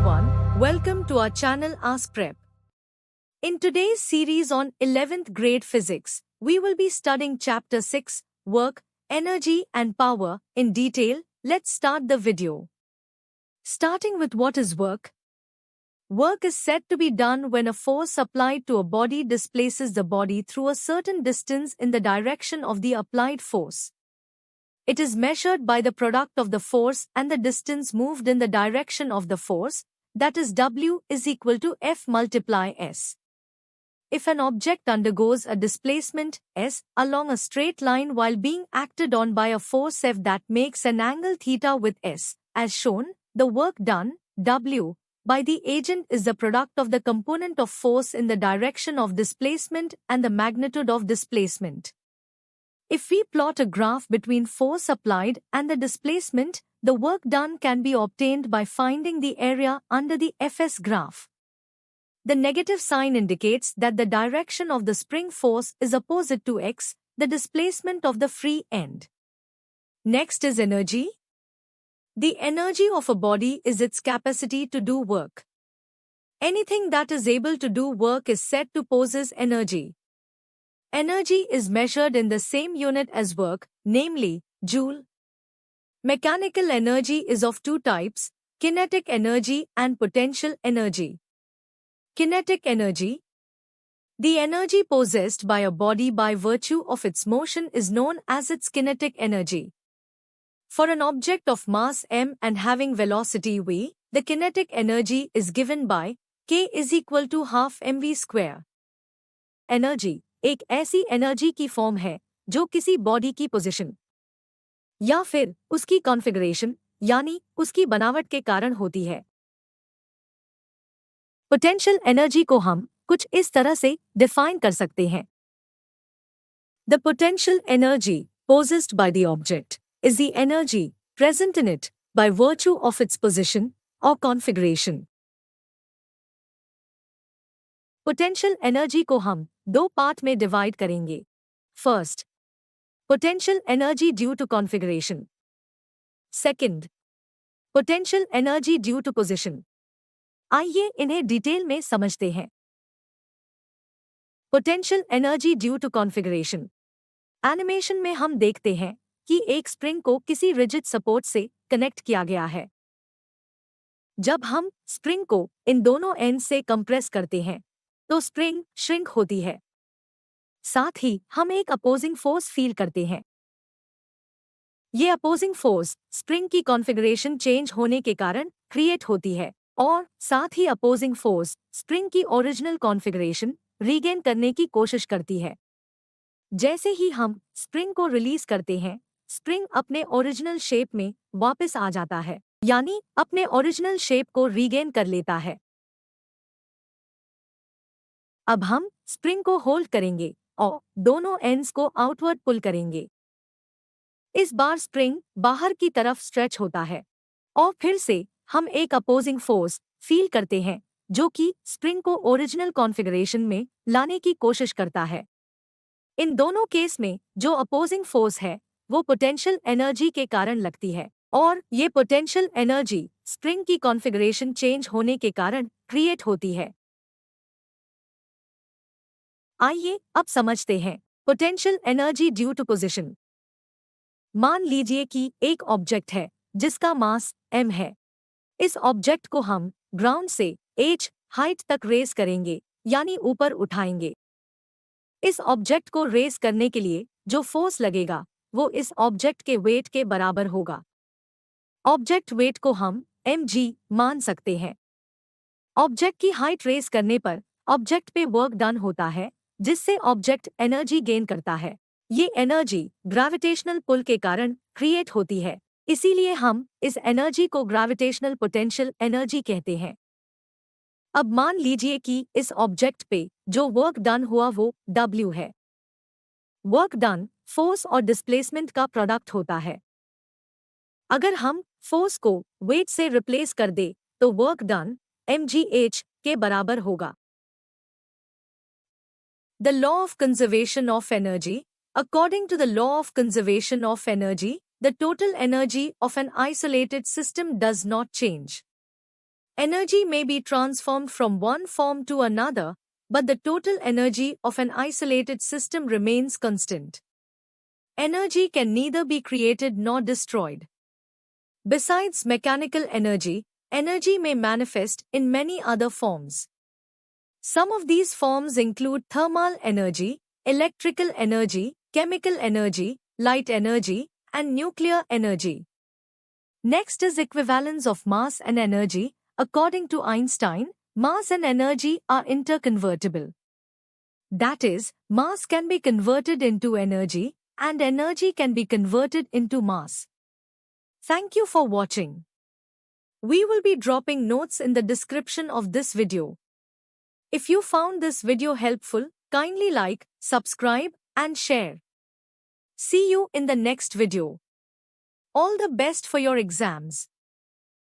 everyone, welcome to our channel Ask Prep. In today's series on 11th grade physics, we will be studying chapter 6, Work, Energy and Power, in detail. Let's start the video. Starting with what is work. Work is said to be done when a force applied to a body displaces the body through a certain distance in the direction of the applied force. It is measured by the product of the force and the distance moved in the direction of the force, that is W is equal to F multiply S. If an object undergoes a displacement S along a straight line while being acted on by a force F that makes an angle theta with S, as shown, the work done, W, by the agent is the product of the component of force in the direction of displacement and the magnitude of displacement. If we plot a graph between force applied and the displacement, the work done can be obtained by finding the area under the Fs graph. The negative sign indicates that the direction of the spring force is opposite to x, the displacement of the free end. Next is energy. The energy of a body is its capacity to do work. Anything that is able to do work is said to possess energy. Energy is measured in the same unit as work, namely, joule. Mechanical energy is of two types, kinetic energy and potential energy. Kinetic energy. The energy possessed by a body by virtue of its motion is known as its kinetic energy. For an object of mass m and having velocity v, the kinetic energy is given by k is equal to half mv square. Energy एक ऐसी energy की form है जो किसी body की position या फिर उसकी कॉन्फ़िगरेशन यानी उसकी बनावट के कारण होती है। पोटेंशियल एनर्जी को हम कुछ इस तरह से डिफाइन कर सकते हैं। The potential energy possessed by the object is the energy present in it by virtue of its position or configuration. Potential energy को हम दो पार्ट में डिवाइड करेंगे। First, potential energy due to configuration. Second, potential energy due to position. आइए इन्हें detail में समझते हैं। Potential energy due to configuration. Animation में हम देखते हैं कि एक स्प्रिंग को किसी रिजिड सपोर्ट से कनेक्ट किया गया है। जब हम स्प्रिंग को इन दोनों एंड से कंप्रेस करते हैं तो स्प्रिंग श्रिंक होती है। साथ ही हम एक अपोजिंग फोर्स फील करते हैं। ये अपोजिंग फोर्स स्प्रिंग की कॉन्फ़िगरेशन चेंज होने के कारण क्रिएट होती है और साथ ही अपोजिंग फोर्स स्प्रिंग की ओरिजिनल कॉन्फ़िगरेशन रीगेन करने की कोशिश करती है। जैसे ही हम स्प्रिंग को रिलीज करते हैं, स्प्रिंग अपने ओरिजिनल शेप में वापस आ जाता है, यानी अपने ओरिजिनल शेप को रीगेन कर लेता है। अब हम स्प्रिंग को होल्ड करेंगे और दोनों एंड्स को आउटवर्ड पुल करेंगे। इस बार स्प्रिंग बाहर की तरफ स्ट्रेच होता है और फिर से हम एक अपोजिंग फोर्स फील करते हैं जो कि स्प्रिंग को ओरिजिनल कॉन्फ़िगरेशन में लाने की कोशिश करता है। इन दोनों केस में जो अपोजिंग फोर्स है वो पोटेंशियल एनर्जी के कारण लगती है और ये पोटेंशियल एनर्जी स्प्रिंग की कॉन्फ़िगरेशन चेंज होने के कारण क्रिएट होती है। आइए अब समझते हैं potential energy due to position. मान लीजिए कि एक ऑब्जेक्ट है जिसका मास m है। इस ऑब्जेक्ट को हम ग्राउंड से h हाइट तक रेस करेंगे यानी ऊपर उठाएंगे। इस ऑब्जेक्ट को रेस करने के लिए जो फोर्स लगेगा वो इस ऑब्जेक्ट के वेट के बराबर होगा। ऑब्जेक्ट वेट को हम mg मान सकते हैं। ऑब्जेक्ट की हाइट रेस करने पर ऑब्जेक्ट पे वर्क डन होता है जिससे ऑब्जेक्ट एनर्जी गेन करता है। ये एनर्जी ग्रेविटेशनल पुल के कारण क्रिएट होती है, इसीलिए हम इस एनर्जी को ग्रेविटेशनल पोटेंशियल एनर्जी कहते हैं। अब मान लीजिए कि इस ऑब्जेक्ट पे जो वर्क डन हुआ वो W है। वर्क डन फोर्स और डिस्प्लेसमेंट का प्रोडक्ट होता है। अगर हम फोर्स को वेट से रिप्लेस कर दे तो वर्क डन mgh के बराबर होगा। The law of conservation of energy. According to the law of conservation of energy, the total energy of an isolated system does not change. Energy may be transformed from one form to another, but the total energy of an isolated system remains constant. Energy can neither be created nor destroyed. Besides mechanical energy, energy may manifest in many other forms. Some of these forms include thermal energy, electrical energy, chemical energy, light energy, and nuclear energy. Next is equivalence of mass and energy. According to Einstein, mass and energy are interconvertible. That is, mass can be converted into energy, and energy can be converted into mass. Thank you for watching. We will be dropping notes in the description of this video. If you found this video helpful, kindly like, subscribe, and share. See you in the next video. All the best for your exams.